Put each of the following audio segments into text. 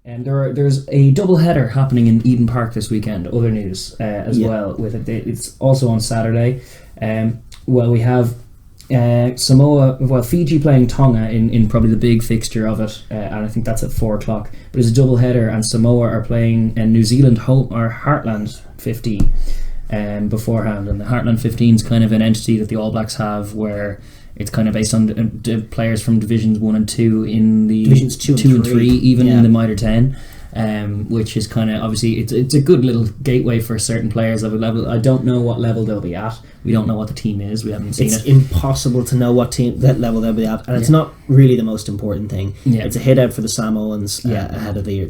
And there's a double header happening in Eden Park this weekend. Other news as well. With it, it's also on Saturday. We have Fiji playing Tonga in probably the big fixture of it, and I think that's at 4:00. But it's a double header, and Samoa are playing New Zealand Heartland 15 beforehand. And the Heartland 15 is kind of an entity that the All Blacks have, where it's kind of based on players from Divisions 1 and 2 in the Divisions 2 and 3, even in the Mitre 10, which is kind of, obviously, it's a good little gateway for certain players of a level. I don't know what level they'll be at. We don't know what the team is. We haven't seen it. It's impossible to know that level they'll be at, and it's not really the most important thing. It's a hit out for the Samoans ahead of their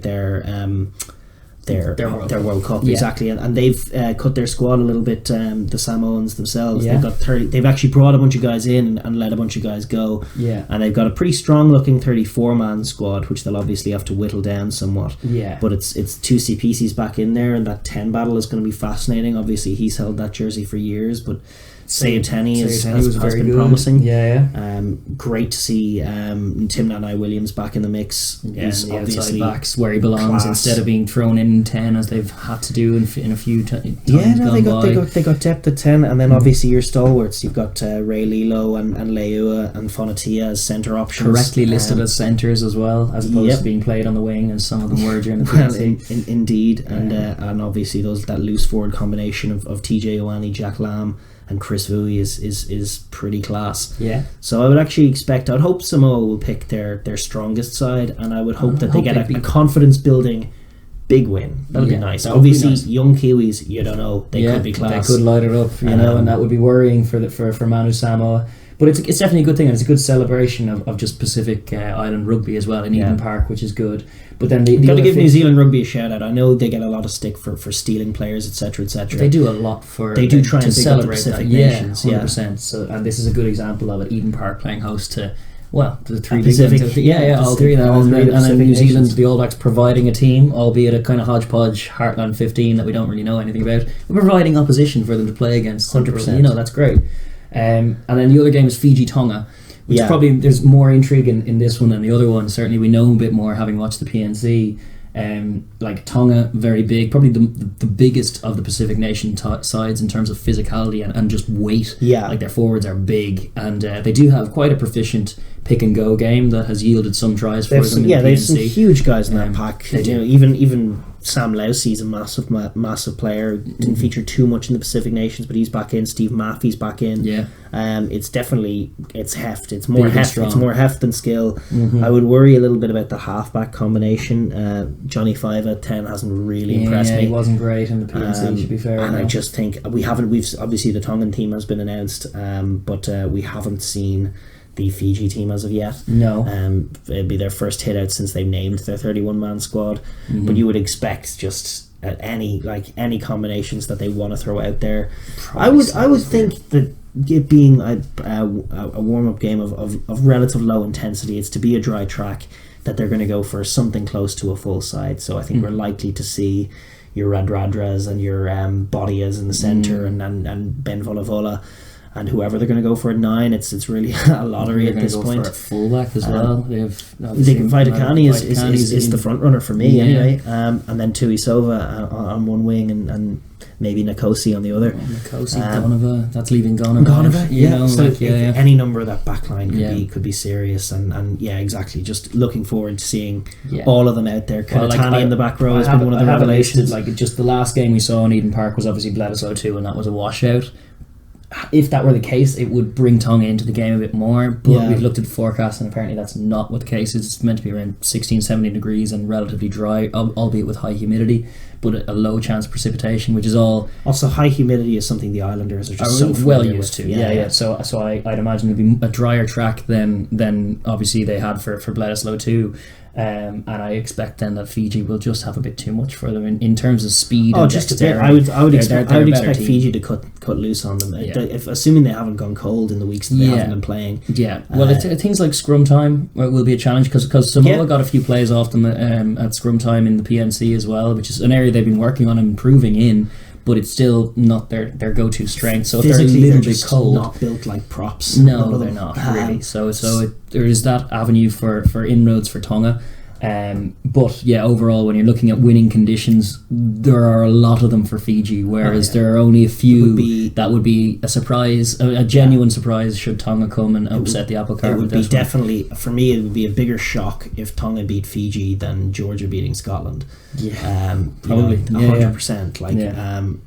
World Cup, exactly, and they've cut their squad a little bit. The Samoans themselves, they've got 30. They've actually brought a bunch of guys in and let a bunch of guys go. And they've got a pretty strong looking 34-man squad, which they'll obviously have to whittle down somewhat. But it's two CPCs back in there, and that 10 battle is going to be fascinating. Obviously, he's held that jersey for years, but Sayateni has been promising. Great to see Tim Nanai Williams back in the mix. He's obviously backs where he belongs, instead of being thrown in 10 as they've had to do in a few times. They got depth at 10, and then obviously your stalwarts. You've got Ray Lilo and Leua and Fonatia as centre options, correctly listed as centres as well, as opposed to being played on the wing as some of them were during the PNC. Indeed, and obviously that loose forward combination of TJ Ioane, Jack Lamb and Chris Vui is pretty class. So I would actually I'd hope Samoa will pick their strongest side, and I would hope that they get a confidence building big win. That'll be nice. Obviously, young Kiwis, you don't know, they could be class. They could light it up, and that would be worrying for Manu Samoa. But it's definitely a good thing, and it's a good celebration of just Pacific Island rugby as well in Eden Park, which is good. But then the got to give New Zealand rugby a shout out. I know they get a lot of stick for stealing players, etc., etc. They do a lot for. They do try to and celebrate the Pacific that. nations. 100%. So, and this is a good example of it. Eden Park playing host to the three Pacific, all three of them, and then New Zealand, the All Blacks providing a team, albeit a kind of hodgepodge Heartland 15 that we don't really know anything about. We're providing opposition for them to play against. 100%. That's great. And then the other game is Fiji Tonga, which probably there's more intrigue in this one than the other one. Certainly we know a bit more having watched the PNC. Like Tonga, very big, probably the biggest of the Pacific nation sides in terms of physicality and just weight. Like their forwards are big, and they do have quite a proficient pick and go game that has yielded some tries for them. They have some huge guys in that pack. Even Sam Lousey's a massive player. Didn't feature too much in the Pacific nations, but he's back in. Steve Maffey's back in. It's definitely heft. It's more heft. It's more heft than skill. I would worry a little bit about the halfback combination. Johnny Five at 10 hasn't really impressed me. He wasn't great in the PNC, to be fair. And I just think we've obviously the Tongan team has been announced, but we haven't seen the Fiji team as of yet. No. It'd be their first hit out since they've named their 31-man squad. But you would expect just any combinations that they want to throw out there. I would think that it being a warm-up game of relative low intensity, it's to be a dry track, that they're going to go for something close to a full side. So I think we're likely to see your Radradras and your Bodias in the centre and Ben Volavola and whoever they're going to go for at 9. It's really a lottery at this point. For a fullback as well. Vitakani is the front runner for me anyway. And then Tuisova on one wing and maybe Nkosi on the other. Nkosi, Gonova, that's leaving Gonova. Any number of that backline could be serious, and exactly. Just looking forward to seeing all of them out there. Karatani in the back row has been one of the revelations. Just the last game we saw in Eden Park was obviously Bledisloe 2, and that was a washout. If that were the case, it would bring Tonga into the game a bit more, but we've looked at the forecast and apparently that's not what the case is. It's meant to be around 16-17 degrees and relatively dry, albeit with high humidity, but a low chance of precipitation, which is all. Also, high humidity is something the Islanders are just so well used to. So I'd imagine it'd be a drier track than obviously they had for Bledisloe 2. And I expect then that Fiji will just have a bit too much for them in terms of speed. Just a bit. I would expect Fiji to cut loose on them. If assuming they haven't gone cold in the weeks that they haven't been playing. Well, things like scrum time will be a challenge because Samoa got a few plays off them at scrum time in the PNC as well, which is an area they've been working on and improving in. But it's still not their go-to strength. So if they're a little bit cold, not built like props. No, they're not really. So there is that avenue for inroads for Tonga. But yeah, overall, when you're looking at winning conditions, there are a lot of them for Fiji, whereas there are only a few that would be a surprise, a genuine surprise should Tonga come and upset the apple cart. It would be definitely, for me, it would be a bigger shock if Tonga beat Fiji than Georgia beating Scotland. Probably 100%.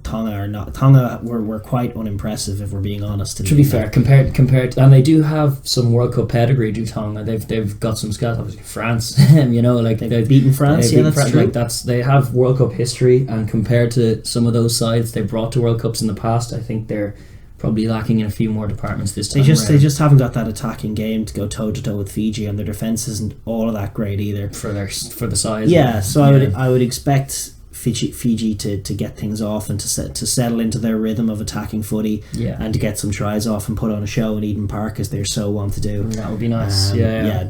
Tonga were quite unimpressive, if we're being honest. To be fair, compared, and they do have some World Cup pedigree. Do Tonga? They've got some skills. Obviously, France. They've beaten France. That's true. They have World Cup history, and compared to some of those sides they brought to World Cups in the past, I think they're probably lacking in a few more departments this time. They just haven't got that attacking game to go toe to toe with Fiji, and their defense isn't all of that great either for the size. Yeah, so I would expect Fiji to get things off and to settle into their rhythm of attacking footy, and to get some tries off and put on a show in Eden Park as they so want to do. That would be nice.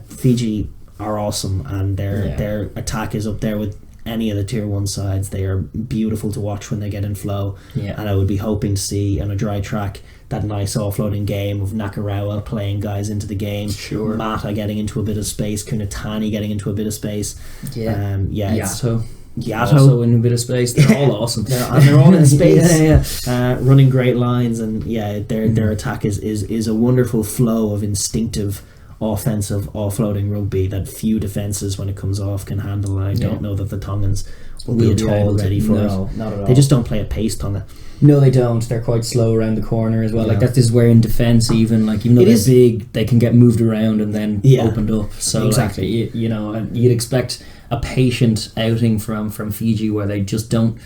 Fiji are awesome, and their attack is up there with any of the tier 1 sides. They are beautiful to watch when they get in flow, and I would be hoping to see on a dry track that nice offloading game of Nakarawa playing guys into the game, Mata getting into a bit of space, Kunatani getting into a bit of space, Yato also in a bit of space. They're all awesome. They're all in space. Running great lines, and their attack is a wonderful flow of instinctive offensive offloading rugby that few defences, when it comes off, can handle. And I don't know that the Tongans will be at all ready for it. Not at all. They just don't play at pace, Tonga. No, they don't. They're quite slow around the corner as well. Like that is where in defence, even though they're big, they can get moved around and then opened up. So exactly, you'd expect a patient outing from Fiji, where they just don't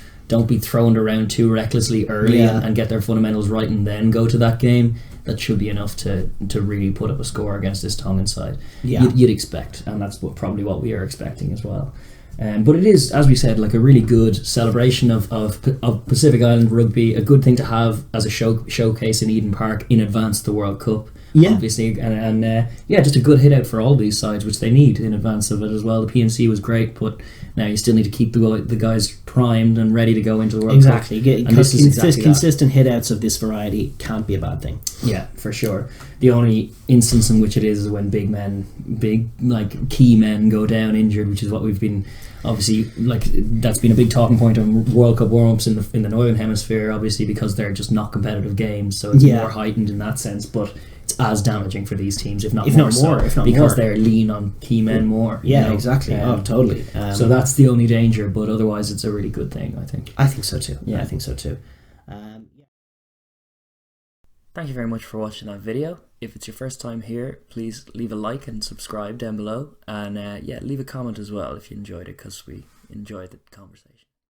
be thrown around too recklessly early and get their fundamentals right, and then go to that game. That should be enough to really put up a score against this Tongan side. You'd expect, and that's probably what we are expecting as well. But it is, as we said, like a really good celebration of Pacific Island rugby, a good thing to have as a showcase in Eden Park in advance of the World Cup. Obviously, and just a good hit out for all these sides, which they need in advance of it as well. The PNC was great, but now you still need to keep the guys primed and ready to go into the World Cup. Consistent hit outs of this variety can't be a bad thing. Yeah, for sure. The only instance in which it is when big key men go down injured, which is what we've been obviously, like, that's been a big talking point on World Cup warm-ups in the Northern Hemisphere, obviously, because they're just not competitive games, so it's more heightened in that sense, but it's as damaging for these teams, if not more, because they're lean on key men more. Exactly. Totally. So that's the only danger, but otherwise it's a really good thing, I think. I think so too. Thank you very much for watching that video. If it's your first time here, please leave a like and subscribe down below, and leave a comment as well if you enjoyed it, because we enjoyed the conversation.